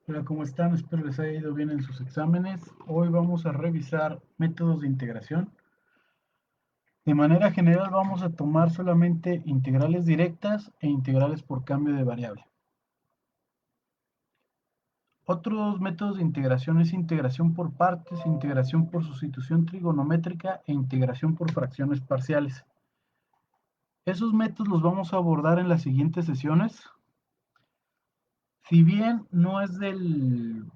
Hola, ¿cómo están? Espero les haya ido bien en sus exámenes. Hoy vamos a revisar métodos de integración. De manera general vamos a tomar solamente integrales directas e integrales por cambio de variable. Otros métodos de integración es integración por partes, integración por sustitución trigonométrica e integración por fracciones parciales. Esos métodos los vamos a abordar en las siguientes sesiones. Si bien no es del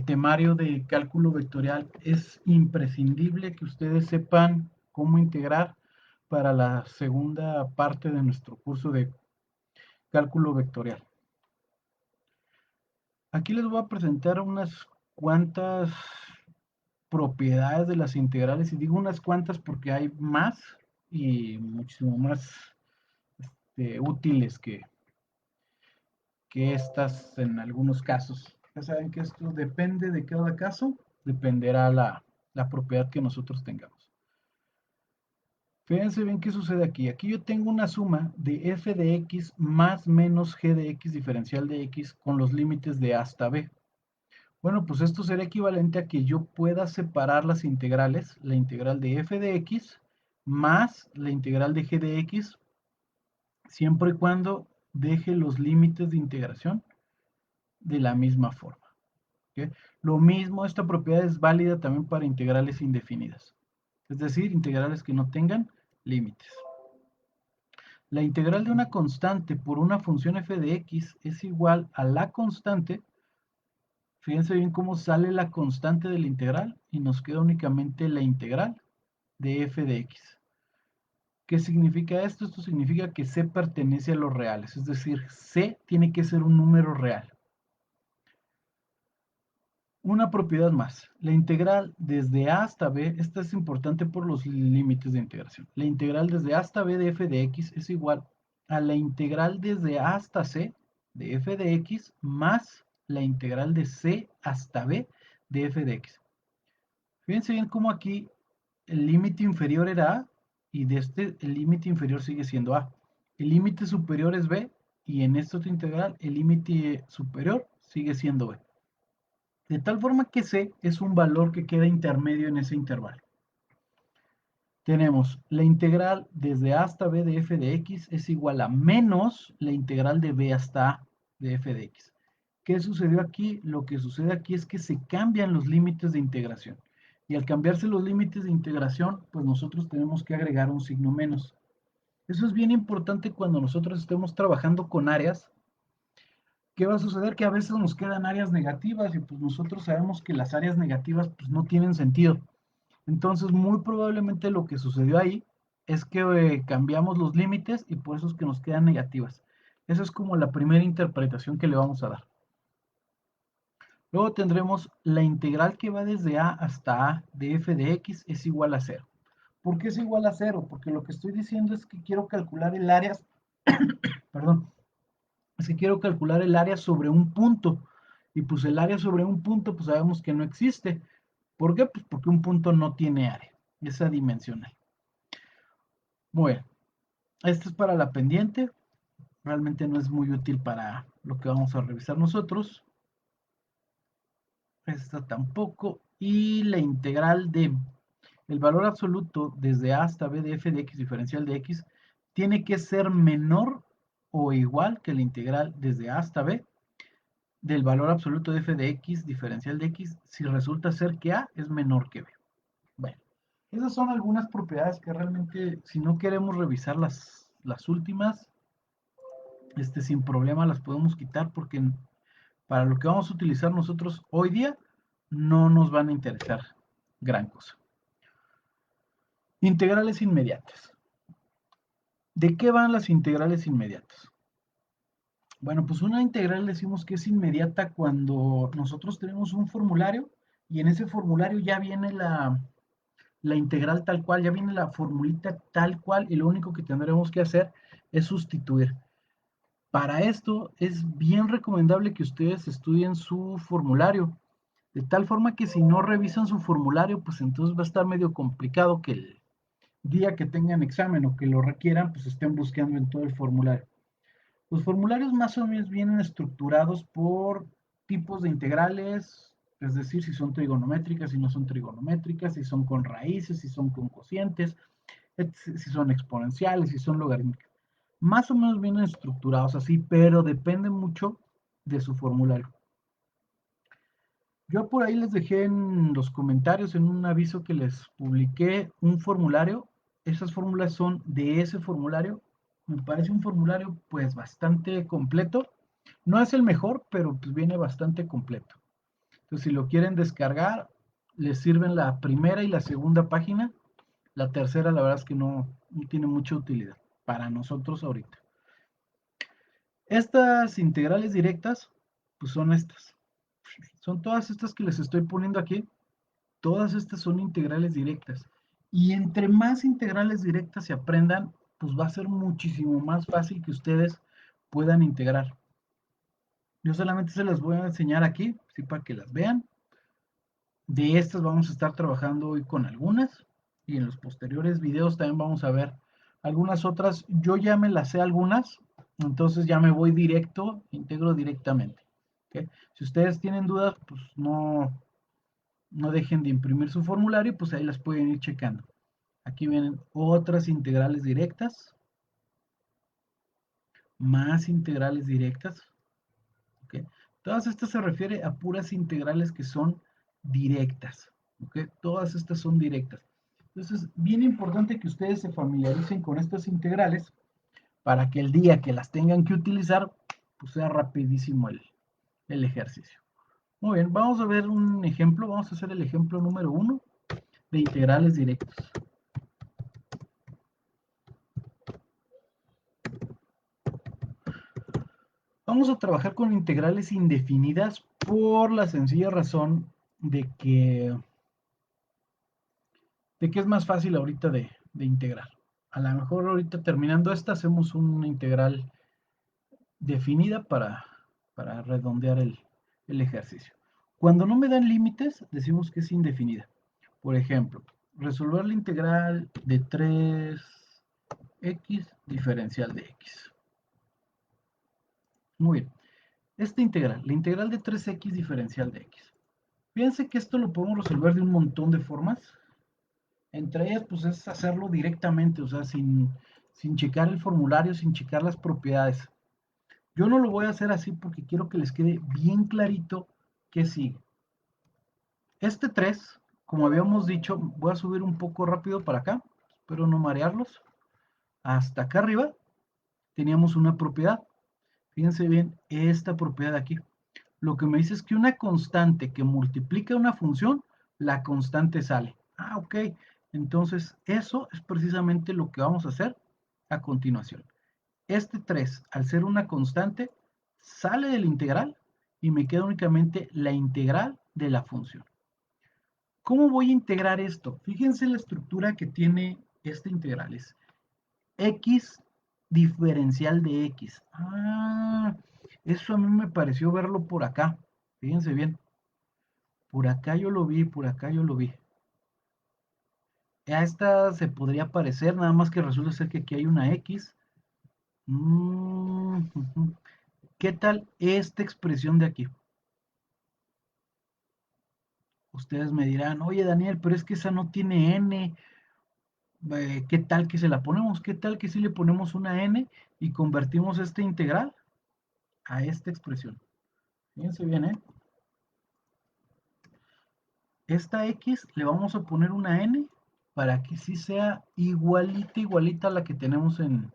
temario de cálculo vectorial, es imprescindible que ustedes sepan cómo integrar para la segunda parte de nuestro curso de cálculo vectorial. Aquí les voy a presentar unas cuantas propiedades de las integrales, y digo unas cuantas porque hay más y muchísimo más útiles que estas en algunos casos. Ya saben que esto depende de cada caso, dependerá la propiedad que nosotros tengamos. Fíjense bien qué sucede aquí. Aquí yo tengo una suma de f de x más menos g de x diferencial de x con los límites de a hasta b. Bueno, pues esto será equivalente a que yo pueda separar las integrales, la integral de f de x más la integral de g de x, siempre y cuando deje los límites de integración de la misma forma. ¿Okay? Lo mismo, esta propiedad es válida también para integrales indefinidas, es decir, integrales que no tengan límites. La integral de una constante por una función f de x es igual a la constante. Fíjense bien cómo sale la constante de la integral y nos queda únicamente la integral de f de x. ¿Qué significa esto? Esto significa que c pertenece a los reales, es decir, c tiene que ser un número real. Una propiedad más, la integral desde a hasta b, esta es importante por los límites de integración. La integral desde a hasta b de f de x es igual a la integral desde a hasta c de f de x más la integral de c hasta b de f de x. Fíjense bien cómo aquí el límite inferior era a y de este el límite inferior sigue siendo a. El límite superior es b y en esta otra integral el límite superior sigue siendo b. De tal forma que c es un valor que queda intermedio en ese intervalo. Tenemos la integral desde a hasta b de f de x es igual a menos la integral de b hasta a de f de x. ¿Qué sucedió aquí? Lo que sucede aquí es que se cambian los límites de integración. Y al cambiarse los límites de integración, pues nosotros tenemos que agregar un signo menos. Eso es bien importante cuando nosotros estemos trabajando con áreas. ¿Qué va a suceder? Que a veces nos quedan áreas negativas y pues nosotros sabemos que las áreas negativas pues no tienen sentido. Entonces, muy probablemente lo que sucedió ahí es que cambiamos los límites y por eso es que nos quedan negativas. Esa es como la primera interpretación que le vamos a dar. Luego tendremos la integral que va desde a hasta a de f de x es igual a 0. ¿Por qué es igual a 0? Porque lo que estoy diciendo es que quiero calcular el área, perdón, es que quiero calcular el área sobre un punto. Y pues el área sobre un punto, pues sabemos que no existe. ¿Por qué? Pues porque un punto no tiene área, es adimensional. Bueno, esto es para la pendiente, realmente no es muy útil para lo que vamos a revisar nosotros. Esta tampoco. Y la integral de el valor absoluto desde a hasta b de f de x diferencial de x tiene que ser menor o igual que la integral desde a hasta b del valor absoluto de f de x diferencial de x si resulta ser que a es menor que b. Bueno, esas son algunas propiedades que realmente si no queremos revisar las últimas, sin problema las podemos quitar porque para lo que vamos a utilizar nosotros hoy día no nos van a interesar gran cosa. Integrales inmediatas. ¿De qué van las integrales inmediatas? Bueno, pues una integral decimos que es inmediata cuando nosotros tenemos un formulario y en ese formulario ya viene la integral tal cual, ya viene la formulita tal cual y lo único que tendremos que hacer es sustituir. Para esto es bien recomendable que ustedes estudien su formulario, de tal forma que si no revisan su formulario, pues entonces va a estar medio complicado que el día que tengan examen o que lo requieran, pues estén buscando en todo el formulario. Los formularios más o menos vienen estructurados por tipos de integrales, es decir, si son trigonométricas, si no son trigonométricas, si son con raíces, si son con cocientes, si son exponenciales, si son logarítmicas. Más o menos vienen estructurados así, pero depende mucho de su formulario. Yo por ahí les dejé en los comentarios, en un aviso que les publiqué, un formulario. Esas fórmulas son de ese formulario. Me parece un formulario pues bastante completo. No es el mejor, pero pues viene bastante completo. Entonces, si lo quieren descargar, les sirven la primera y la segunda página. La tercera, la verdad es que no tiene mucha utilidad para nosotros ahorita. Estas integrales directas, pues son estas. Son todas estas que les estoy poniendo aquí. Todas estas son integrales directas. Y entre más integrales directas se aprendan, pues va a ser muchísimo más fácil que ustedes puedan integrar. Yo solamente se las voy a enseñar aquí, sí, para que las vean. De estas vamos a estar trabajando hoy con algunas y en los posteriores videos también vamos a ver algunas otras. Yo ya me las sé algunas, entonces ya me voy directo, integro directamente. ¿Okay? Si ustedes tienen dudas, pues no dejen de imprimir su formulario, pues ahí las pueden ir checando. Aquí vienen otras integrales directas, más integrales directas. ¿Okay? Todas estas se refiere a puras integrales que son directas. ¿Okay? Todas estas son directas. Entonces, bien importante que ustedes se familiaricen con estas integrales para que el día que las tengan que utilizar, pues sea rapidísimo el ejercicio. Muy bien, vamos a ver un ejemplo. Vamos a hacer el ejemplo número 1 de integrales directas. Vamos a trabajar con integrales indefinidas por la sencilla razón de que es más fácil ahorita de integrar. A lo mejor ahorita terminando esta hacemos una integral definida para redondear el ejercicio. Cuando no me dan límites, decimos que es indefinida. Por ejemplo, resolver la integral de 3x diferencial de x. Muy bien. Esta integral, la integral de 3x diferencial de x. Fíjense que esto lo podemos resolver de un montón de formas. Entre ellas, pues es hacerlo directamente, o sea, sin checar el formulario, sin checar las propiedades. Yo no lo voy a hacer así porque quiero que les quede bien clarito que sigue. Este 3, como habíamos dicho, voy a subir un poco rápido para acá, espero no marearlos. Hasta acá arriba teníamos una propiedad. Fíjense bien esta propiedad de aquí. Lo que me dice es que una constante que multiplica una función, la constante sale. Ah, ok. Entonces, eso es precisamente lo que vamos a hacer a continuación. Este 3, al ser una constante, sale del integral y me queda únicamente la integral de la función. ¿Cómo voy a integrar esto? Fíjense la estructura que tiene esta integral. Es x diferencial de x. Ah, eso a mí me pareció verlo por acá. Fíjense bien. Por acá yo lo vi, por acá yo lo vi. A esta se podría parecer, nada más que resulta ser que aquí hay una X. ¿Qué tal esta expresión de aquí? Ustedes me dirán, oye Daniel, pero es que esa no tiene N. ¿Qué tal que se la ponemos? ¿Qué tal que si le ponemos una N y convertimos esta integral a esta expresión? Fíjense bien, ¿eh? Esta X le vamos a poner una N para que sí sea igualita a la que tenemos en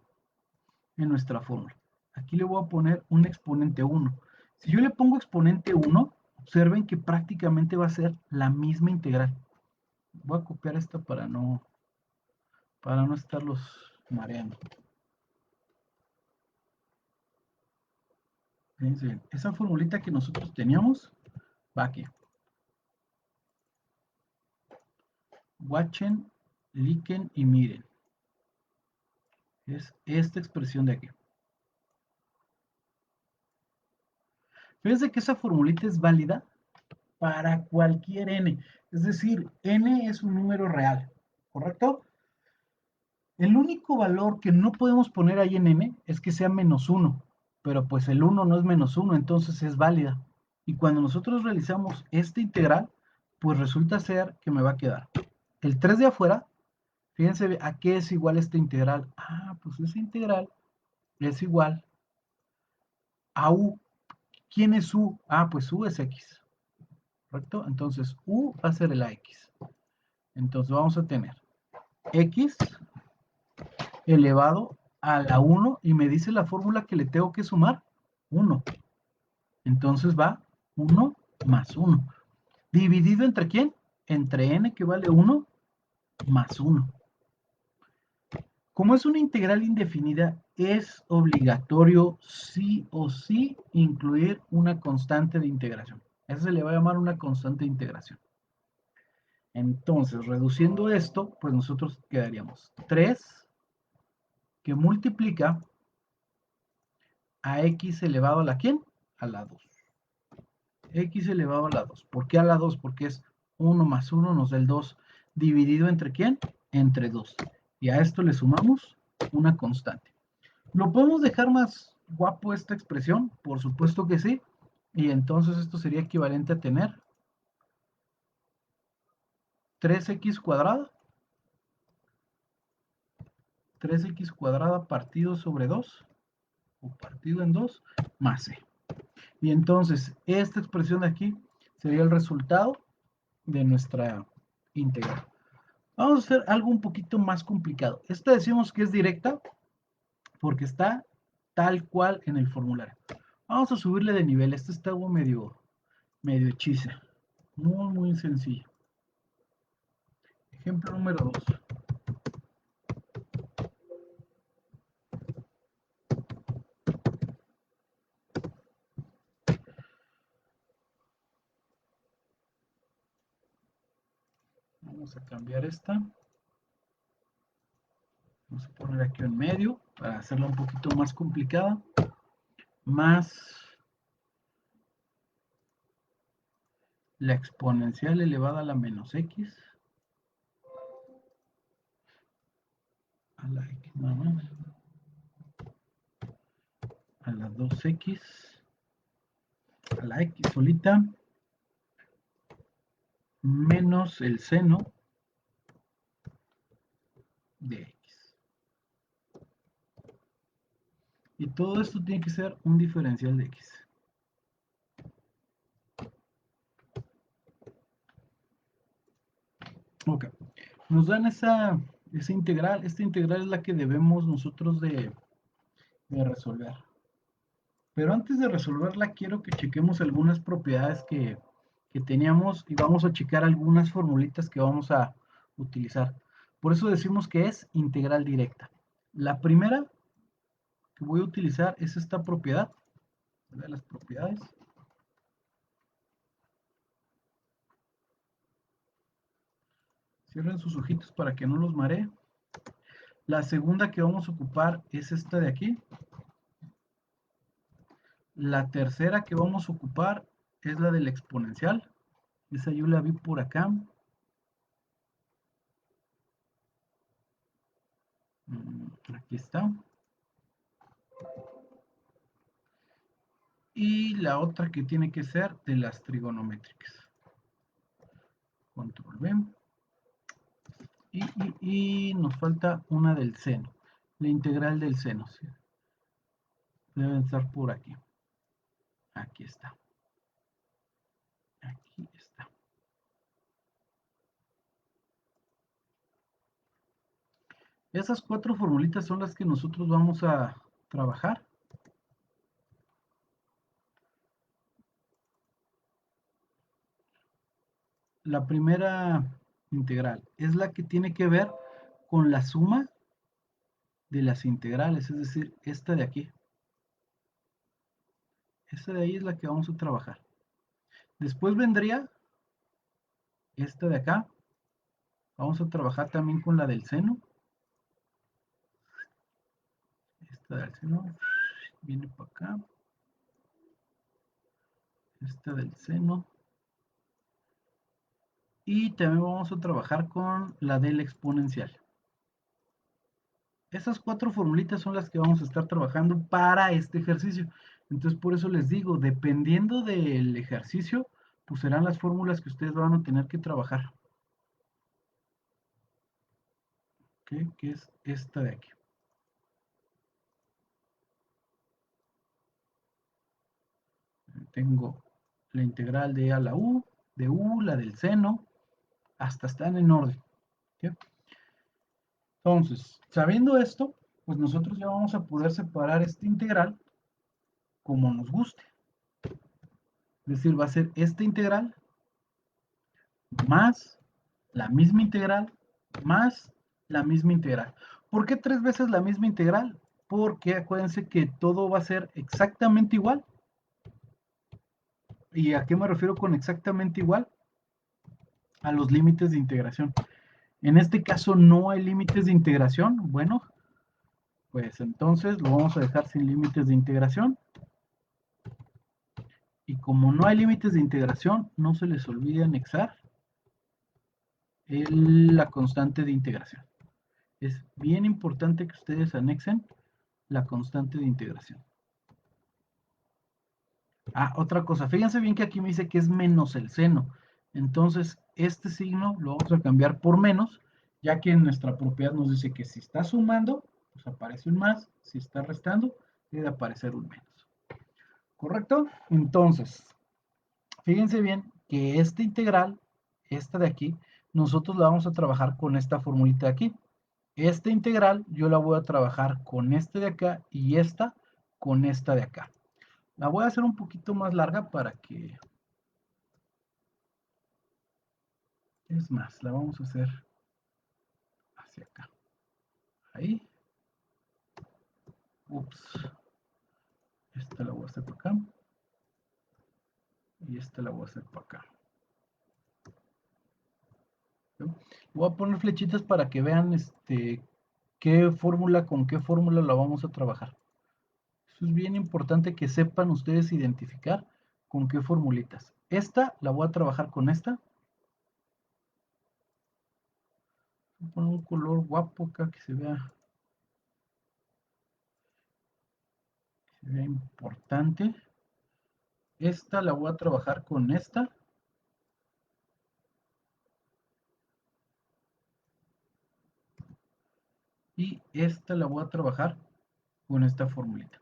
nuestra fórmula. Aquí le voy a poner un exponente 1. Si yo le pongo exponente 1, observen que prácticamente va a ser la misma integral. Voy a copiar esta para no estarlos mareando. Fíjense bien, esa formulita que nosotros teníamos va aquí. Watchen, liken y miren. Es esta expresión de aquí. Fíjense que esa formulita es válida para cualquier n. Es decir, n es un número real, ¿correcto? El único valor que no podemos poner ahí en n es que sea -1, pero pues el 1 no es -1, entonces es válida. Y cuando nosotros realizamos esta integral, pues resulta ser que me va a quedar el 3 de afuera. Fíjense a qué es igual esta integral. Ah, pues esa integral es igual a u. ¿Quién es u? Ah, pues u es x, ¿correcto? Entonces u va a ser el ax. Entonces vamos a tener x elevado a la 1 y me dice la fórmula que le tengo que sumar 1. Entonces va 1 más 1. ¿Dividido entre quién? Entre n, que vale 1, más 1. Como es una integral indefinida, es obligatorio sí o sí incluir una constante de integración. Eso se le va a llamar una constante de integración. Entonces, reduciendo esto, pues nosotros quedaríamos 3 que multiplica a x elevado a la ¿quién? A la 2. X elevado a la 2. ¿Por qué a la 2? Porque es 1 más 1 nos da el 2. ¿Dividido entre quién? Entre 2. Y a esto le sumamos una constante. ¿Lo podemos dejar más guapo esta expresión? Por supuesto que sí. Y entonces esto sería equivalente a tener 3x cuadrada. 3x cuadrada partido sobre 2, o partido en 2, más c. Y entonces esta expresión de aquí sería el resultado de nuestra integral. Vamos a hacer algo un poquito más complicado. Esta decimos que es directa porque está tal cual en el formulario. Vamos a subirle de nivel. Este está algo medio hechiza. Muy sencillo. Ejemplo número 2. Vamos a cambiar esta. Vamos a poner aquí en medio para hacerla un poquito más complicada. Más la exponencial elevada a la menos x. A la x nada más. A la 2x. A la x solita. Menos el seno de x. Y todo esto tiene que ser un diferencial de x. Ok. Nos dan esa integral. Esta integral es la que debemos nosotros de resolver. Pero antes de resolverla, quiero que chequemos algunas propiedades que teníamos y vamos a checar algunas formulitas que vamos a utilizar. Por eso decimos que es integral directa. La primera que voy a utilizar es esta propiedad, de las propiedades. Cierren sus ojitos para que no los maree. La segunda que vamos a ocupar es esta de aquí. La tercera que vamos a ocupar es la del exponencial. Esa yo la vi por acá. Aquí está. Y la otra que tiene que ser de las trigonométricas. Control V. Y nos falta una del seno. La integral del seno. ¿Sí? Debe estar por aquí. Aquí está. Aquí está. Esas cuatro formulitas son las que nosotros vamos a trabajar. La primera integral es la que tiene que ver con la suma de las integrales, es decir, esta de aquí. Esta de ahí es la que vamos a trabajar. Después vendría esta de acá. Vamos a trabajar también con la del seno. Esta del seno viene para acá. Esta del seno. Y también vamos a trabajar con la del exponencial. Esas 4 formulitas son las que vamos a estar trabajando para este ejercicio. Entonces, por eso les digo, dependiendo del ejercicio, pues serán las fórmulas que ustedes van a tener que trabajar. ¿Ok? Que es esta de aquí. Tengo la integral de a la u, de u, la del seno, hasta están en orden. ¿Ok? Entonces, sabiendo esto, pues nosotros ya vamos a poder separar esta integral como nos guste. Es decir, va a ser esta integral más la misma integral más la misma integral. ¿Por qué 3 veces la misma integral? Porque acuérdense que todo va a ser exactamente igual. ¿Y a qué me refiero con exactamente igual? A los límites de integración. En este caso no hay límites de integración. Bueno, pues entonces lo vamos a dejar sin límites de integración. Y como no hay límites de integración, no se les olvide anexar la constante de integración. Es bien importante que ustedes anexen la constante de integración. Ah, otra cosa, fíjense bien que aquí me dice que es menos el seno. Entonces, este signo lo vamos a cambiar por menos, ya que en nuestra propiedad nos dice que si está sumando, pues aparece un más, si está restando, debe aparecer un menos. ¿Correcto? Entonces, fíjense bien que esta integral, esta de aquí, nosotros la vamos a trabajar con esta formulita de aquí. Esta integral yo la voy a trabajar con este de acá y esta con esta de acá. La voy a hacer un poquito más larga para que... Es más, la vamos a hacer hacia acá. Ahí. Ups. Esta la voy a hacer para acá. Y esta la voy a hacer para acá. ¿Sí? Voy a poner flechitas para que vean qué fórmula con qué fórmula la vamos a trabajar. Eso es bien importante que sepan ustedes identificar con qué formulitas. Esta la voy a trabajar con esta. Voy a poner un color guapo acá que se vea importante. Esta la voy a trabajar con esta. Y esta la voy a trabajar con esta formulita.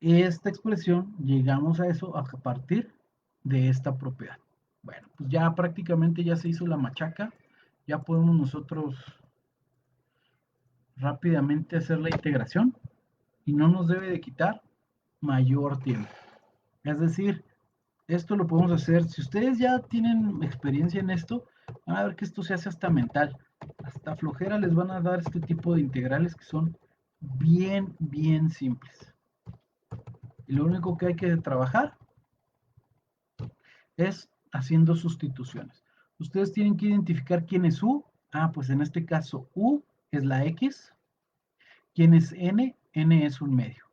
Esta expresión, llegamos a eso a partir de esta propiedad. Bueno, pues ya prácticamente ya se hizo la machaca. Ya podemos nosotros rápidamente hacer la integración y no nos debe de quitar mayor tiempo. Es decir, esto lo podemos hacer, si ustedes ya tienen experiencia en esto, van a ver que esto se hace hasta mental. Hasta flojera les van a dar este tipo de integrales que son bien, bien simples. Y lo único que hay que trabajar es haciendo sustituciones. Ustedes tienen que identificar quién es U. Ah, pues en este caso U es la X. ¿Quién es N? N es un medio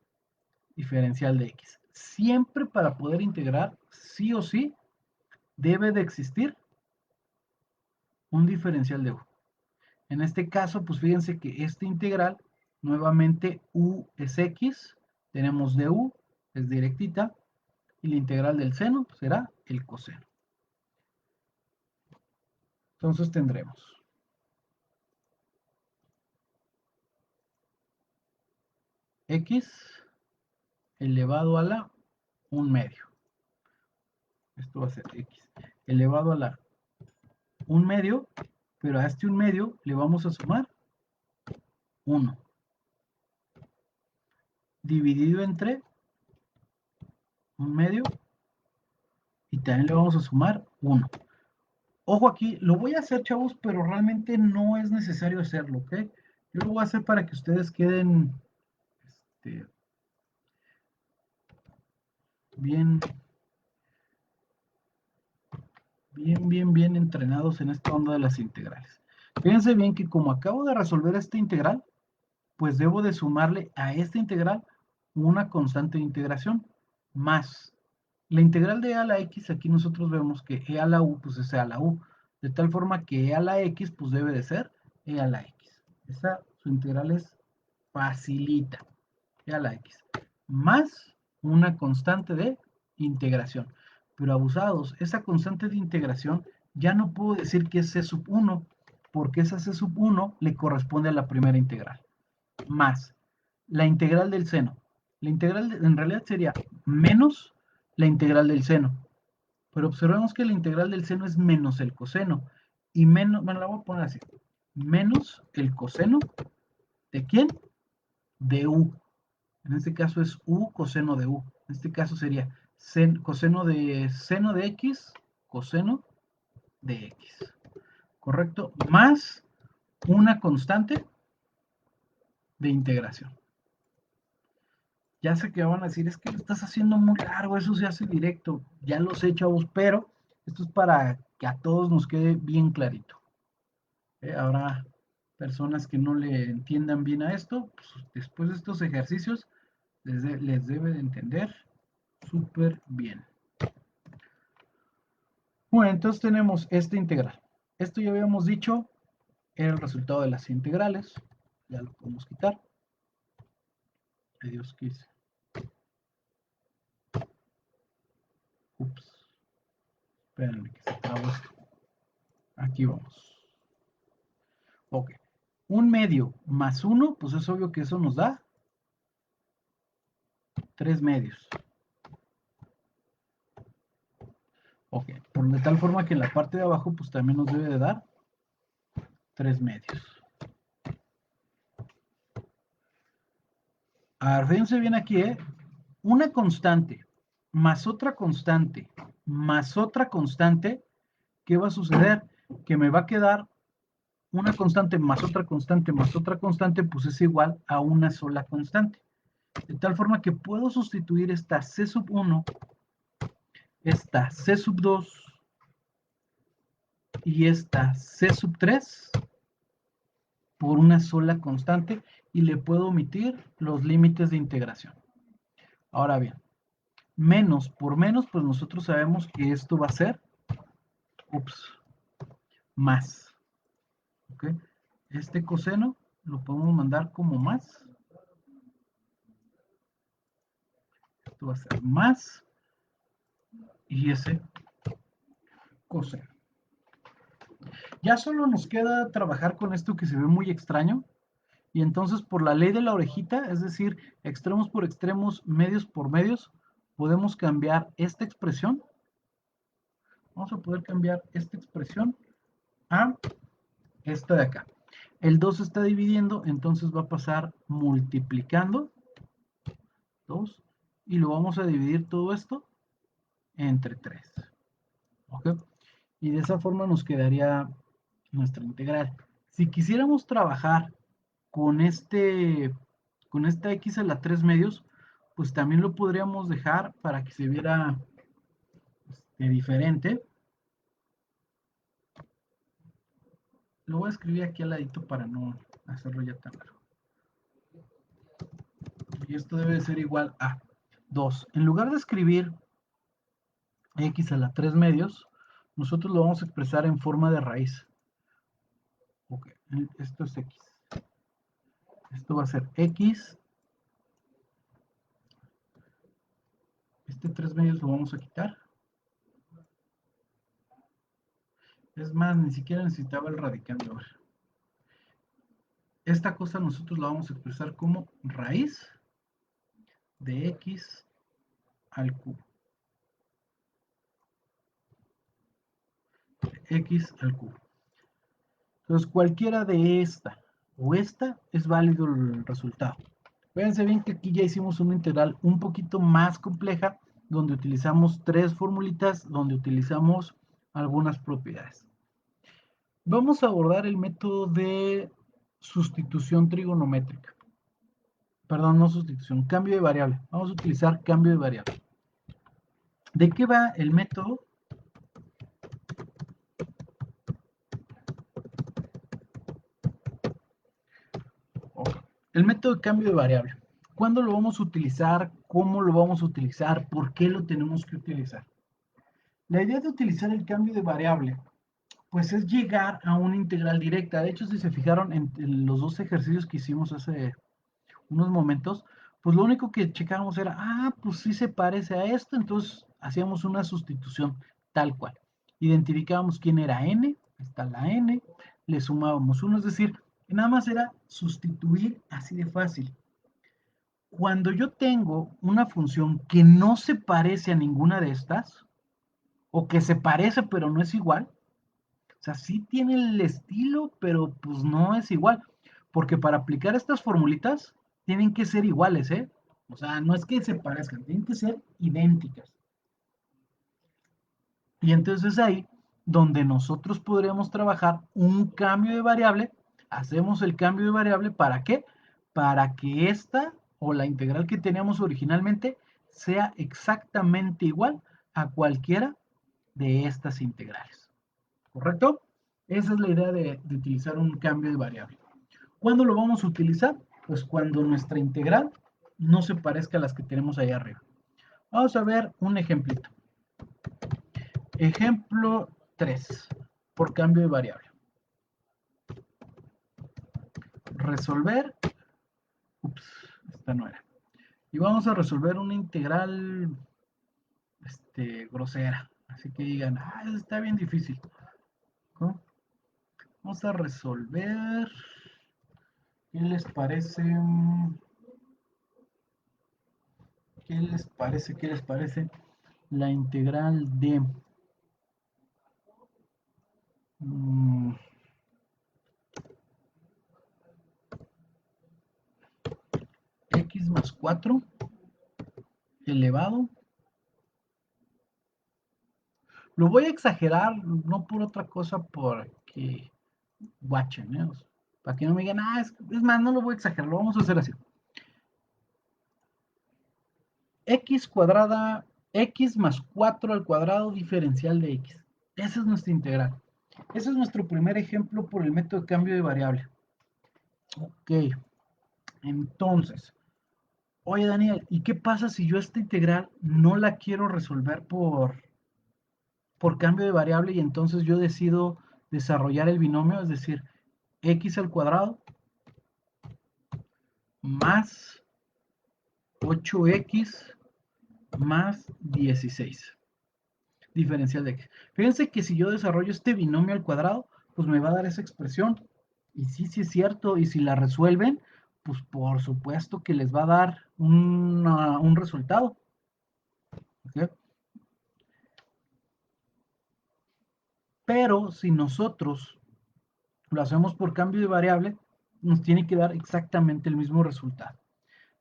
diferencial de X. Siempre para poder integrar, sí o sí, debe de existir un diferencial de U. En este caso, pues fíjense que esta integral, nuevamente U es X, tenemos de U, es directita, y la integral del seno será el coseno. Entonces tendremos X elevado a la 1 medio. Esto va a ser X elevado a la 1 medio, pero a este 1 medio le vamos a sumar 1. Dividido entre 1 medio y también le vamos a sumar 1. Ojo aquí, lo voy a hacer, chavos, pero realmente no es necesario hacerlo, ¿ok? Yo lo voy a hacer para que ustedes queden bien, bien entrenados en esta onda de las integrales. Fíjense bien que como acabo de resolver esta integral, pues debo de sumarle a esta integral una constante de integración más la integral de e a la x. Aquí nosotros vemos que e a la u pues es e a la u, de tal forma que e a la x pues debe de ser e a la x. Esa su integral es facilita, ya la x, más una constante de integración. Pero abusados, esa constante de integración ya no puedo decir que es c sub 1, porque esa c sub 1 le corresponde a la primera integral, más la integral del seno. La integral en realidad sería menos la integral del seno. Pero observemos que la integral del seno es menos el coseno. Y menos, bueno, la voy a poner así. Menos el coseno, ¿de quién? De u. En este caso es u coseno de u. En este caso sería coseno de seno de x, coseno de x. ¿Correcto? Más una constante de integración. Ya sé que van a decir, es que lo estás haciendo muy largo, eso se hace directo. Ya lo sé, chavos, pero esto es para que a todos nos quede bien clarito. Habrá personas que no le entiendan bien a esto, pues, después de estos ejercicios les debe de entender súper bien. Bueno, entonces tenemos esta integral. Esto ya habíamos dicho, era el resultado de las integrales. Ya lo podemos quitar. Adiós, ¿qué hice? Ups. Espérenme que se trabó esto. Aquí vamos. Ok. Un medio más 1, pues es obvio que eso nos da 3 medios. Ok. Por de tal forma que en la parte de abajo, pues también nos debe de dar 3 medios. A ver, fíjense bien aquí, una constante más otra constante más otra constante, ¿qué va a suceder? Que me va a quedar una constante más otra constante más otra constante, pues es igual a una sola constante. De tal forma que puedo sustituir esta C sub 1, esta C sub 2 y esta C sub 3 por una sola constante y le puedo omitir los límites de integración. Ahora bien, menos por menos, pues nosotros sabemos que esto va a ser, más. ¿Ok? Este coseno lo podemos mandar como más. Esto va a ser más y ese coseno. Ya solo nos queda trabajar con esto que se ve muy extraño. Y entonces por la ley de la orejita, es decir, extremos por extremos, medios por medios, podemos cambiar esta expresión. Vamos a poder cambiar esta expresión a esta de acá. El 2 se está dividiendo, entonces va a pasar multiplicando 2 y lo vamos a dividir todo esto entre 3. ¿Ok? Y de esa forma nos quedaría nuestra integral. Si quisiéramos trabajar con con esta x a la 3 medios, pues también lo podríamos dejar para que se viera diferente. Lo voy a escribir aquí al ladito para no hacerlo ya tan largo. Y esto debe ser igual a 2. En lugar de escribir x a la 3 medios, nosotros lo vamos a expresar en forma de raíz. Ok, esto es x. Esto va a ser x. Este 3 medios lo vamos a quitar. Es más, ni siquiera necesitaba el radicando. A ver. Esta cosa nosotros la vamos a expresar como raíz de x al cubo. X al cubo. Entonces, cualquiera de esta o esta es válido el resultado. Fíjense bien que aquí ya hicimos una integral un poquito más compleja, donde utilizamos 3 formulitas, donde utilizamos algunas propiedades. Vamos a abordar el método de sustitución trigonométrica. Perdón, no sustitución, cambio de variable. Vamos a utilizar cambio de variable. ¿De qué va el método? El método de cambio de variable. ¿Cuándo lo vamos a utilizar? ¿Cómo lo vamos a utilizar? ¿Por qué lo tenemos que utilizar? La idea de utilizar el cambio de variable Pues es llegar a una integral directa. De hecho, si se fijaron en los dos ejercicios que hicimos hace unos momentos, pues lo único que checábamos era, pues sí se parece a esto, entonces hacíamos una sustitución tal cual. Identificábamos quién era n, está la n, le sumábamos 1, es decir, nada más era sustituir así de fácil. Cuando yo tengo una función que no se parece a ninguna de estas, o que se parece pero no es igual, o sea, sí tiene el estilo, pero pues no es igual. Porque para aplicar estas formulitas tienen que ser iguales, ¿eh? O sea, no es que se parezcan, tienen que ser idénticas. Y entonces es ahí donde nosotros podríamos trabajar un cambio de variable. Hacemos el cambio de variable, ¿para qué? Para que esta o la integral que teníamos originalmente sea exactamente igual a cualquiera de estas integrales. ¿Correcto? Esa es la idea de utilizar un cambio de variable. ¿Cuándo lo vamos a utilizar? Pues cuando nuestra integral no se parezca a las que tenemos ahí arriba. Vamos a ver un ejemplito. Ejemplo 3, por cambio de variable. Resolver, esta no era. Y vamos a resolver una integral grosera. Así que digan, está bien difícil. ¿No? Vamos a resolver, ¿qué les parece? ¿Qué les parece? ¿Qué les parece? La integral de x más 4 elevado. Lo voy a exagerar, no por otra cosa, porque guachen, ¿eh? O sea, para que no me digan, es más, no lo voy a exagerar, lo vamos a hacer así. X cuadrada, x más 4 al cuadrado diferencial de x. Esa es nuestra integral. Ese es nuestro primer ejemplo por el método de cambio de variable. Ok, entonces, oye Daniel, ¿y qué pasa si yo esta integral no la quiero resolver por cambio de variable y entonces yo decido desarrollar el binomio, es decir, x al cuadrado más 8x más 16, diferencial de x. Fíjense que si yo desarrollo este binomio al cuadrado, pues me va a dar esa expresión. Y sí es cierto, y si la resuelven, pues por supuesto que les va a dar un resultado. ¿Okay? Pero si nosotros lo hacemos por cambio de variable, nos tiene que dar exactamente el mismo resultado.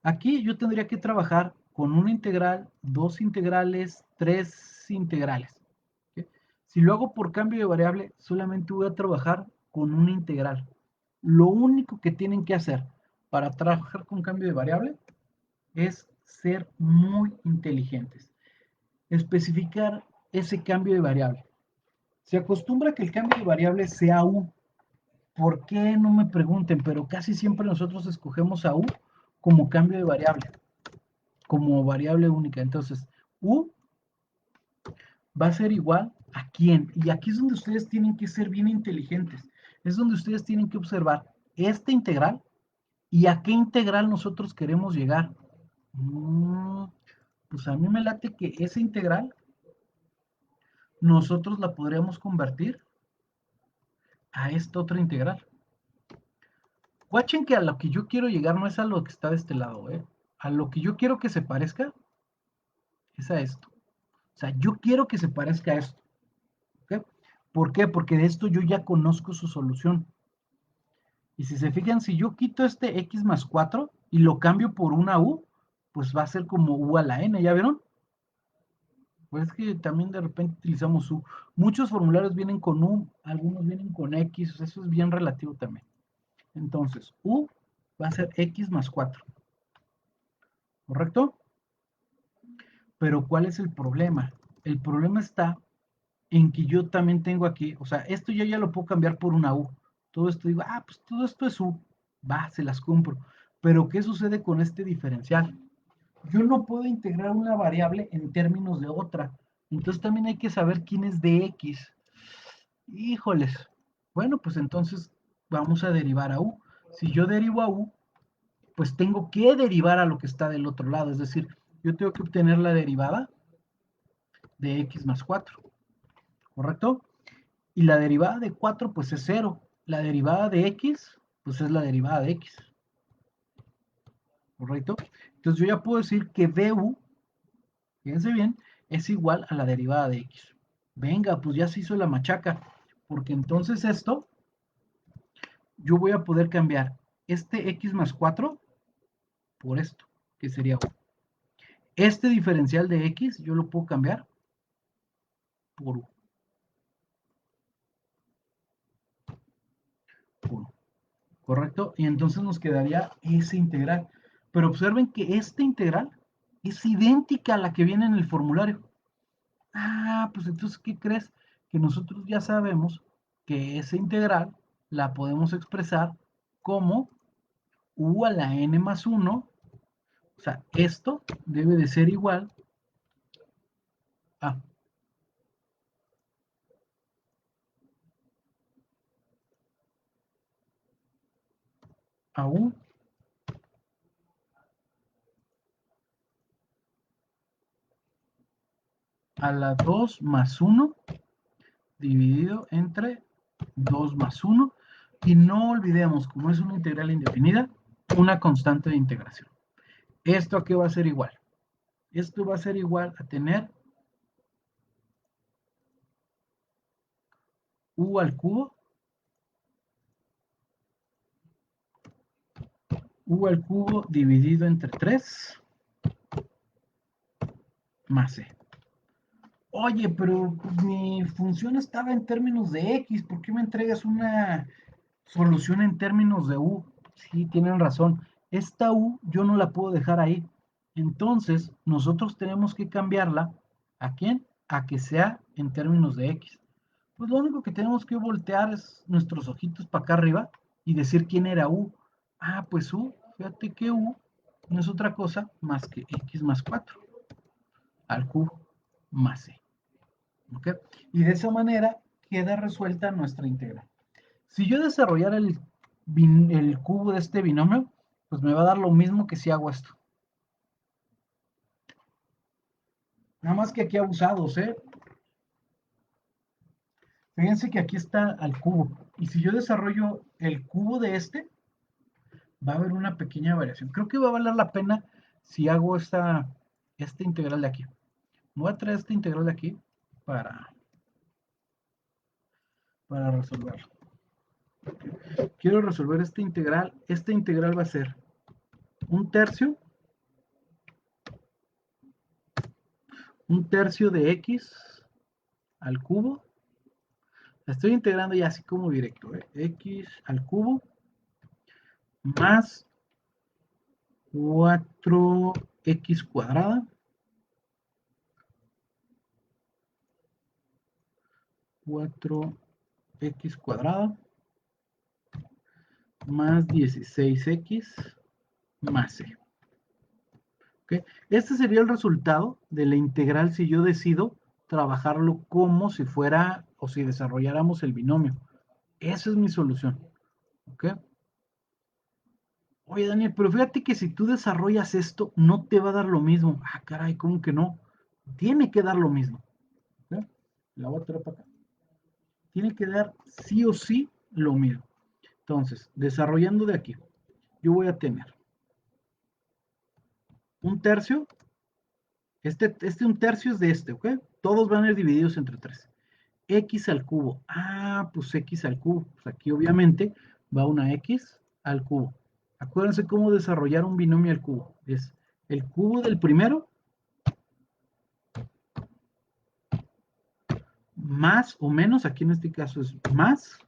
Aquí yo tendría que trabajar con una integral, dos integrales, tres integrales. ¿Okay? Si lo hago por cambio de variable, solamente voy a trabajar con una integral. Lo único que tienen que hacer para trabajar con cambio de variable es ser muy inteligentes. Especificar ese cambio de variable. Se acostumbra que el cambio de variable sea U. ¿Por qué? No me pregunten, pero casi siempre nosotros escogemos a U como cambio de variable, como variable única. Entonces, U va a ser igual a quién. Y aquí es donde ustedes tienen que ser bien inteligentes. Es donde ustedes tienen que observar esta integral y a qué integral nosotros queremos llegar. Pues a mí me late que esa integral nosotros la podríamos convertir a esta otra integral. Watchen que a lo que yo quiero llegar no es a lo que está de este lado, ¿eh? A lo que yo quiero que se parezca es a esto. O sea, yo quiero que se parezca a esto. ¿Okay? ¿Por qué? Porque de esto yo ya conozco su solución. Y si se fijan, si yo quito este x más 4 y lo cambio por una u, pues va a ser como u a la n, ¿ya vieron? Pues es que también de repente utilizamos u. Muchos formularios vienen con u, algunos vienen con x, o sea, eso es bien relativo también. Entonces, u va a ser x más 4, ¿correcto? Pero ¿cuál es el problema? El problema está en que yo también tengo aquí, o sea, esto yo ya lo puedo cambiar por una U. Todo esto digo, pues todo esto es U. Va, se las compro. Pero ¿qué sucede con este diferencial? Yo no puedo integrar una variable en términos de otra. Entonces también hay que saber quién es de X. Híjoles. Bueno, pues entonces vamos a derivar a u. Si yo derivo a u, pues tengo que derivar a lo que está del otro lado. Es decir, yo tengo que obtener la derivada de x más 4, ¿correcto? Y la derivada de 4, pues es 0. La derivada de x, pues es la derivada de x, ¿correcto? Entonces yo ya puedo decir que du, fíjense bien, es igual a la derivada de x. Venga, pues ya se hizo la machaca, porque entonces esto, yo voy a poder cambiar este x más 4 por esto, que sería u. Este diferencial de x, yo lo puedo cambiar por u. Por u. ¿Correcto? Y entonces nos quedaría esa integral. Pero observen que esta integral es idéntica a la que viene en el formulario. Ah, pues entonces, ¿qué crees? Que nosotros ya sabemos que esa integral la podemos expresar como u a la n más 1. O sea, esto debe de ser igual a, a u a la 2 más 1 dividido entre 2 más 1. Y no olvidemos, como es una integral indefinida, una constante de integración. ¿Esto a qué va a ser igual? Esto va a ser igual a tener u al cubo, dividido entre 3 más c. Oye, pero pues, mi función estaba en términos de x, ¿por qué me entregas una solución en términos de u? Sí, tienen razón. Esta u yo no la puedo dejar ahí. Entonces, nosotros tenemos que cambiarla. ¿A quién? A que sea en términos de x. Pues lo único que tenemos que voltear es nuestros ojitos para acá arriba y decir quién era u. Ah, pues u, fíjate que u no es otra cosa más que x más 4 al cubo más c. ¿Ok? Y de esa manera queda resuelta nuestra integral. Si yo desarrollara el cubo de este binomio, pues me va a dar lo mismo que si hago esto. Nada más que aquí abusados, ¿eh? Fíjense que aquí está al cubo. Y si yo desarrollo el cubo de este, va a haber una pequeña variación. Creo que va a valer la pena si hago esta integral de aquí. Voy a traer esta integral de aquí para, para resolverlo. Quiero resolver esta integral. Esta integral va a ser un tercio de x al cubo. La estoy integrando ya así como directo. X al cubo más 4x cuadrada 4x cuadrada más 16x más c. ¿Okay? Este sería el resultado de la integral si yo decido trabajarlo como si fuera o si desarrolláramos el binomio. Esa es mi solución. ¿Okay? Oye, Daniel, pero fíjate que si tú desarrollas esto, no te va a dar lo mismo. Ah, caray, ¿cómo que no? Tiene que dar lo mismo. ¿Okay? La voy a traer para acá. Tiene que dar sí o sí lo mismo. Entonces, desarrollando de aquí, yo voy a tener un tercio. Un tercio es de este, ¿ok? Todos van a ir divididos entre 3. X al cubo. Ah, pues X al cubo. Pues aquí obviamente va una X al cubo. Acuérdense cómo desarrollar un binomio al cubo. Es el cubo del primero más o menos, aquí en este caso es más.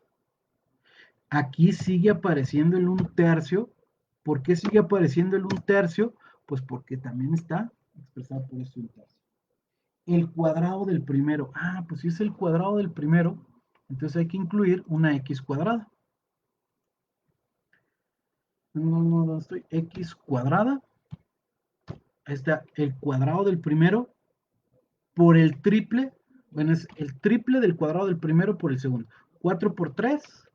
Aquí sigue apareciendo el un tercio. ¿Por qué sigue apareciendo el un tercio? Pues porque también está expresado por este un tercio. El cuadrado del primero. Ah, pues si es el cuadrado del primero, entonces hay que incluir una x cuadrada. No estoy. X cuadrada. Ahí está el cuadrado del primero por el triple Bueno, es el triple del cuadrado del primero por el segundo. 4 por 3,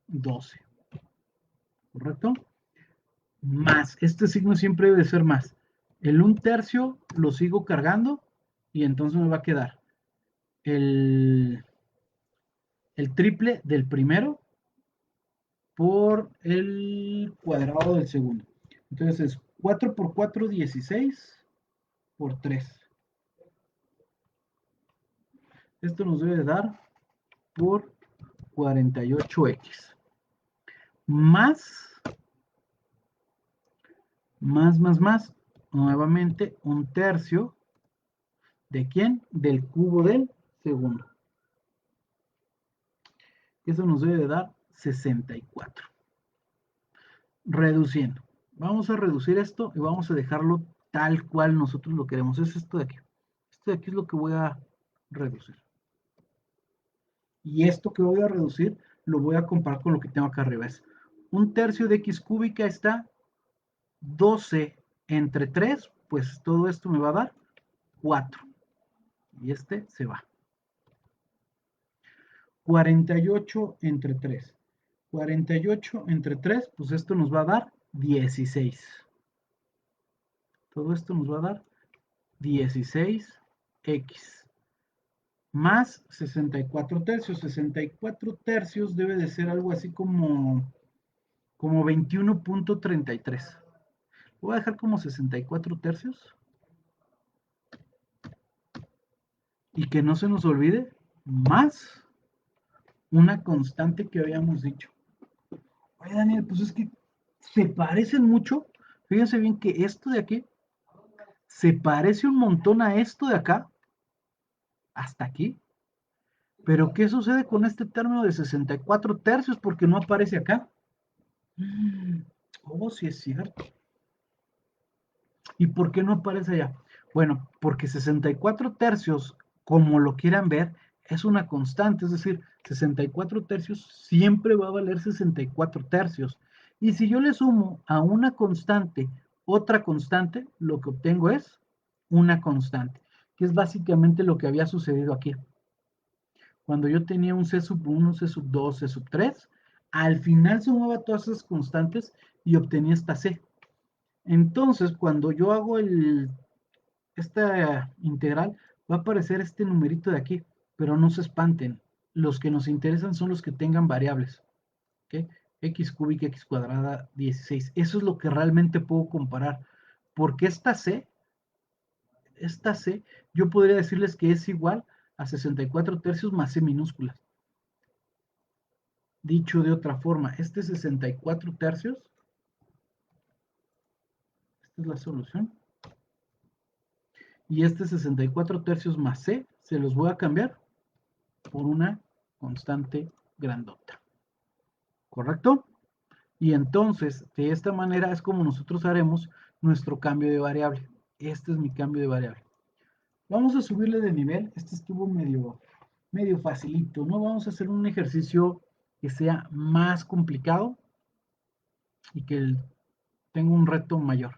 12. ¿Correcto? Más. Este signo siempre debe ser más. El 1/3 lo sigo cargando y entonces me va a quedar el, el triple del primero por el cuadrado del segundo. Entonces es 4 por 4, 16 por 3. Esto nos debe dar por 48x. Más, nuevamente 1/3. ¿De quién? Del cubo del segundo. Eso nos debe de dar 64. Reduciendo. Vamos a reducir esto y vamos a dejarlo tal cual nosotros lo queremos. Es esto de aquí. Esto de aquí es lo que voy a reducir. Y esto que voy a reducir lo voy a comparar con lo que tengo acá arriba. Es 1/3 de x cúbica está 12 entre 3, pues todo esto me va a dar 4. Y este se va. 48 entre 3. 48 entre 3, pues esto nos va a dar 16. Todo esto nos va a dar 16x más 64 tercios. 64 tercios debe de ser algo así como 21.33. Voy a dejar como 64 tercios. Y que no se nos olvide, más una constante que habíamos dicho. Oye, Daniel, pues es que se parecen mucho. Fíjense bien que esto de aquí se parece un montón a esto de acá, hasta aquí. Pero ¿qué sucede con este término de 64 tercios? Porque no aparece acá. Oh, sí es cierto. ¿Y por qué no aparece allá? Bueno, porque 64 tercios, como lo quieran ver, es una constante, es decir, 64 tercios siempre va a valer 64 tercios. Y si yo le sumo a una constante otra constante, lo que obtengo es una constante, que es básicamente lo que había sucedido aquí. Cuando yo tenía un C sub 1, C sub 2, C sub 3, al final sumaba todas esas constantes y obtenía esta C. Entonces, cuando yo hago esta integral, va a aparecer este numerito de aquí, pero no se espanten. Los que nos interesan son los que tengan variables. ¿Okay? X cúbica, x cuadrada, 16. Eso es lo que realmente puedo comparar. Porque esta C, yo podría decirles que es igual a 64 tercios más C minúsculas. Dicho de otra forma, este 64 tercios, esta es la solución, y este 64 tercios más C, se los voy a cambiar por una constante grandota. ¿Correcto? Y entonces, de esta manera es como nosotros haremos nuestro cambio de variable. Este es mi cambio de variable. Vamos a subirle de nivel. Este estuvo medio facilito, ¿no? Vamos a hacer un ejercicio que sea más complicado y que tenga un reto mayor.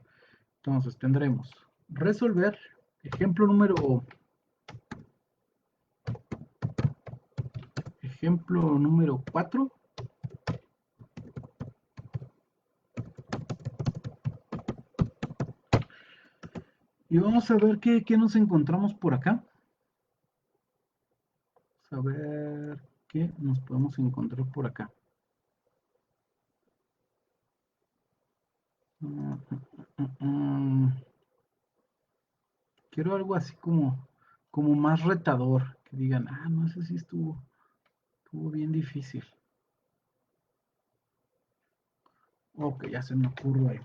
Entonces tendremos resolver ejemplo número 4. Y vamos a ver qué nos encontramos por acá. Vamos a ver qué nos podemos encontrar por acá. Quiero algo así como más retador. Que digan, no sé si estuvo bien difícil. Ok, ya se me ocurrió ahí.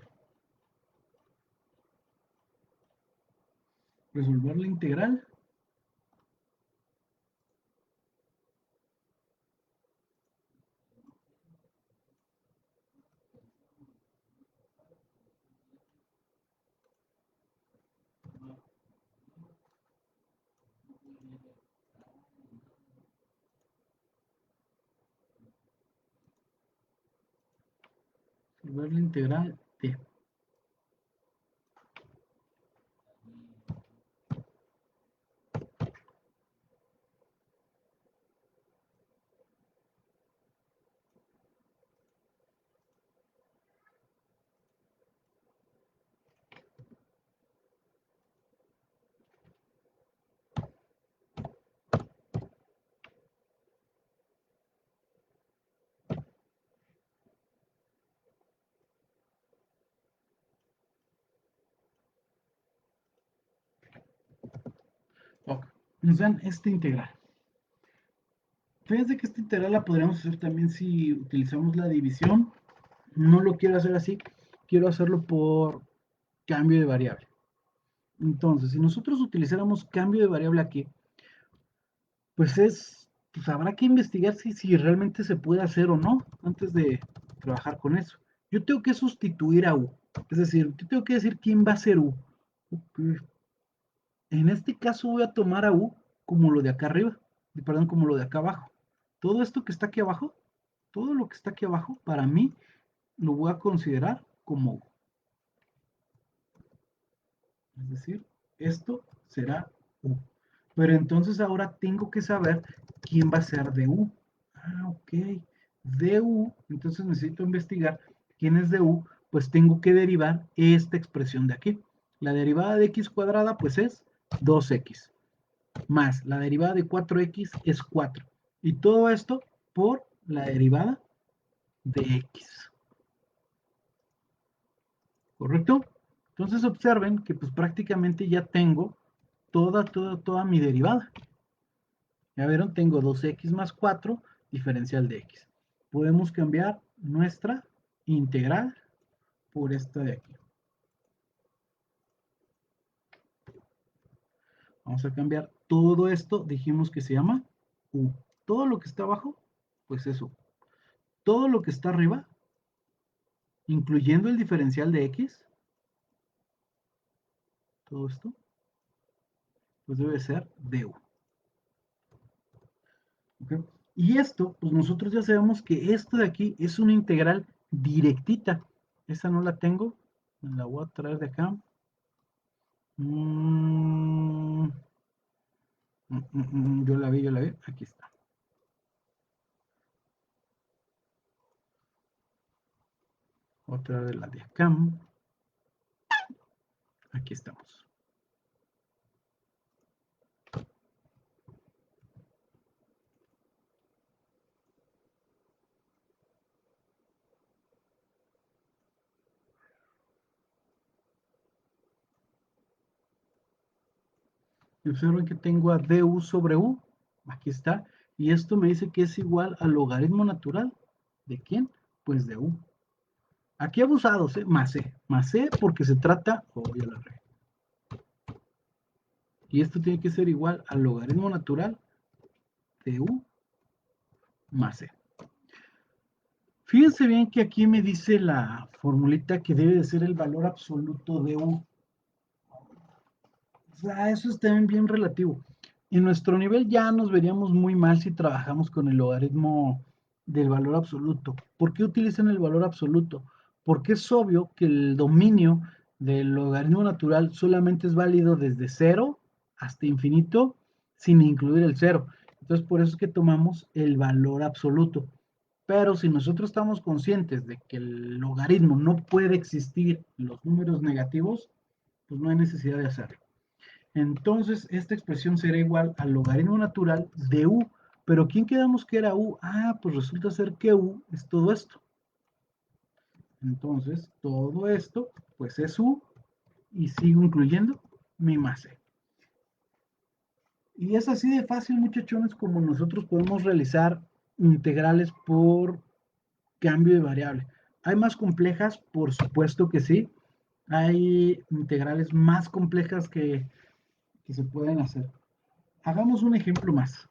Resolver la integral. Resolver la integral de. nos dan esta integral. Fíjense que esta integral la podríamos hacer también si utilizamos la división. No lo quiero hacer así, quiero hacerlo por cambio de variable. Entonces, si nosotros utilizáramos cambio de variable aquí, pues habrá que investigar si realmente se puede hacer o no antes de trabajar con eso. Yo tengo que sustituir a U, es decir, yo tengo que decir quién va a ser U. Okay. En este caso voy a tomar a U como lo de acá arriba, perdón, como lo de acá abajo. Todo esto que está aquí abajo, todo lo que está aquí abajo, para mí lo voy a considerar como U. Es decir, esto será U. Pero entonces ahora tengo que saber quién va a ser de U. Ah, ok. De U, entonces necesito investigar quién es de U, pues tengo que derivar esta expresión de aquí. La derivada de x cuadrada, pues es 2x, más la derivada de 4x es 4. Y todo esto por la derivada de x. ¿Correcto? Entonces observen que pues prácticamente ya tengo toda mi derivada. Ya vieron, tengo 2x más 4, diferencial de x. Podemos cambiar nuestra integral por esta de aquí. Vamos a cambiar todo esto, dijimos que se llama u. Todo lo que está abajo, pues es u. Todo lo que está arriba, incluyendo el diferencial de x, todo esto, pues debe ser du. ¿Okay? Y esto, pues nosotros ya sabemos que esto de aquí es una integral directita. Esa no la tengo, me la voy a traer de acá. Yo la vi, aquí está. Otra de la de acá. Aquí estamos. Y observen que tengo a du sobre u. Aquí está. Y esto me dice que es igual al logaritmo natural. ¿De quién? Pues de u. Aquí abusados, más c. Más c porque se trata... Oh, ya la regué. Y esto tiene que ser igual al logaritmo natural de u más c. Fíjense bien que aquí me dice la formulita que debe de ser el valor absoluto de u. O sea, eso es también bien relativo. En nuestro nivel ya nos veríamos muy mal si trabajamos con el logaritmo del valor absoluto. ¿Por qué utilizan el valor absoluto? Porque es obvio que el dominio del logaritmo natural solamente es válido desde 0 hasta infinito sin incluir el 0. Entonces, por eso es que tomamos el valor absoluto. Pero si nosotros estamos conscientes de que el logaritmo no puede existir en los números negativos, pues no hay necesidad de hacerlo. Entonces, esta expresión será igual al logaritmo natural de u. ¿Pero quién quedamos que era u? Ah, pues resulta ser que u es todo esto. Entonces, todo esto, pues es u, y sigo incluyendo mi más c. Y es así de fácil, muchachones, como nosotros podemos realizar integrales por cambio de variable. ¿Hay más complejas? Por supuesto que sí. Hay integrales más complejas que se pueden hacer. Hagamos un ejemplo más.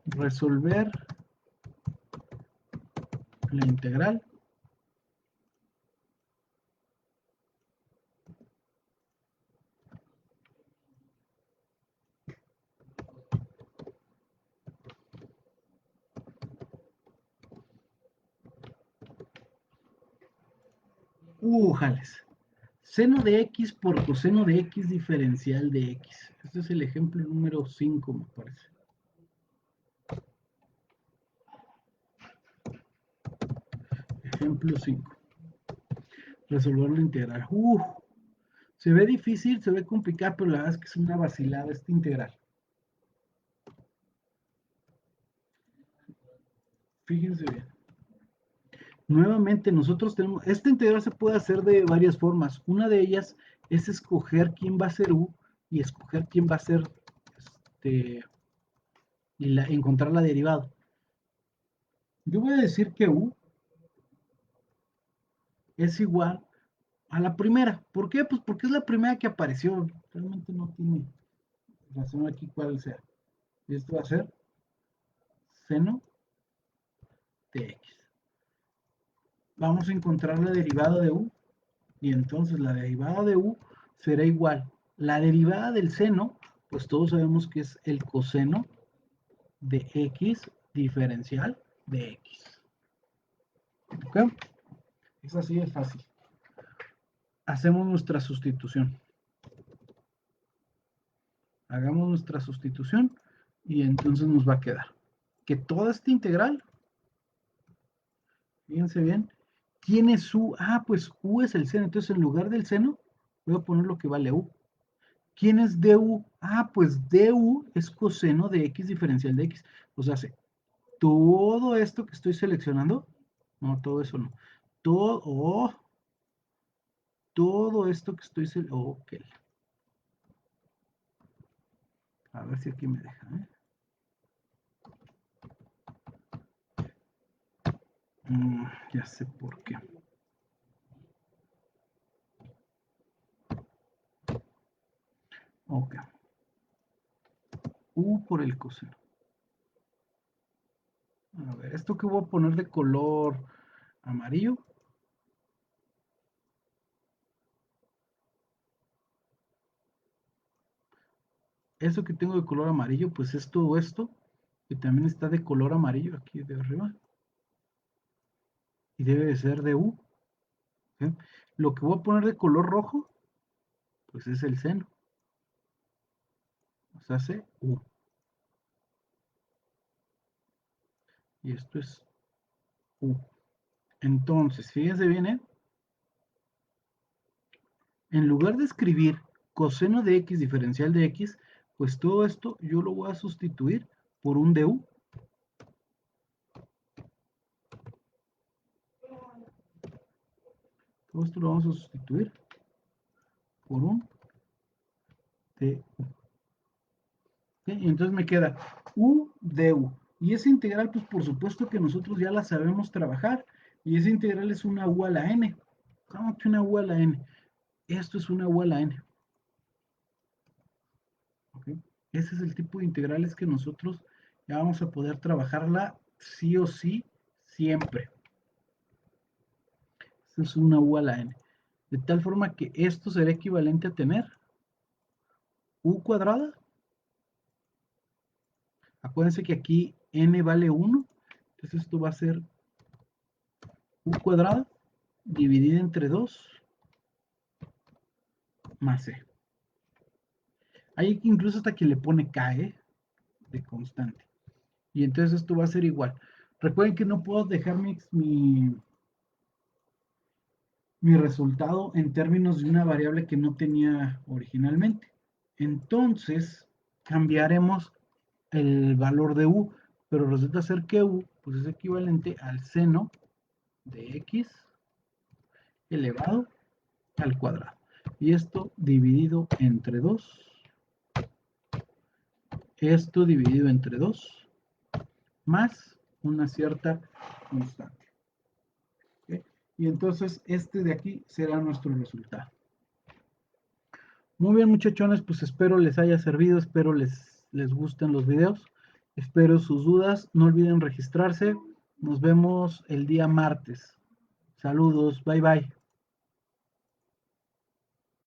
Resolver la integral jales. Seno de x por coseno de x diferencial de x. Este es el ejemplo número 5, me parece. Ejemplo 5. Resolver la integral. Se ve difícil, se ve complicado, pero la verdad es que es una vacilada esta integral. Fíjense bien. Nuevamente, nosotros tenemos, esta integral se puede hacer de varias formas. Una de ellas es escoger quién va a ser u y escoger quién va a ser, y encontrar la derivada. Yo voy a decir que U es igual a la primera. ¿Por qué? Pues porque es la primera que apareció. Realmente no tiene razón aquí cuál sea. Y esto va a ser seno de x. Vamos a encontrar la derivada de u. Y entonces la derivada de u será igual. La derivada del seno, pues todos sabemos que es el coseno de x diferencial de x. ¿Ok? Es así de fácil. Hacemos nuestra sustitución. Hagamos nuestra sustitución y entonces nos va a quedar que toda esta integral, fíjense bien, tiene su, pues u es el seno, entonces en lugar del seno voy a poner lo que vale u. ¿Quién es du? Pues du es coseno de x diferencial de x. O sea, todo esto que estoy seleccionando, no, todo eso no. Todo esto que estoy seleccionando, ok. A ver si aquí me deja, ya sé por qué. Ok. U por el coseno. A ver, esto que voy a poner de color amarillo. Eso que tengo de color amarillo, pues es todo esto, que también está de color amarillo aquí de arriba. Y debe de ser de U. ¿Sí? Lo que voy a poner de color rojo, pues es el seno. O sea, hace U. Y esto es U. Entonces, fíjense bien, en lugar de escribir coseno de x diferencial de x, pues todo esto yo lo voy a sustituir por un du. Todo esto lo vamos a sustituir por un du. ¿Sí? Y entonces me queda u du. Y esa integral, pues por supuesto que nosotros ya la sabemos trabajar. Y esa integral es una u a la n. ¿Cómo que una u a la n? Esto es una u a la n. ¿Okay? Ese es el tipo de integrales que nosotros ya vamos a poder trabajarla sí o sí, siempre. Esto es una u a la n. De tal forma que esto será equivalente a tener u cuadrada. Acuérdense que aquí n vale 1. Entonces esto va a ser u cuadrada dividida entre 2 más c. Hay incluso hasta que le pone k, de constante. Y entonces esto va a ser igual. Recuerden que no puedo dejar mi resultado en términos de una variable que no tenía originalmente. Entonces cambiaremos el valor de u, pero resulta ser que u pues es equivalente al seno de x elevado al cuadrado. Y esto dividido entre 2. Esto dividido entre 2 más una cierta constante. ¿Okay? Y entonces este de aquí será nuestro resultado. Muy bien, muchachones, pues espero les haya servido, espero les gusten los videos, espero sus dudas, no olviden registrarse, nos vemos el día martes. Saludos, bye bye.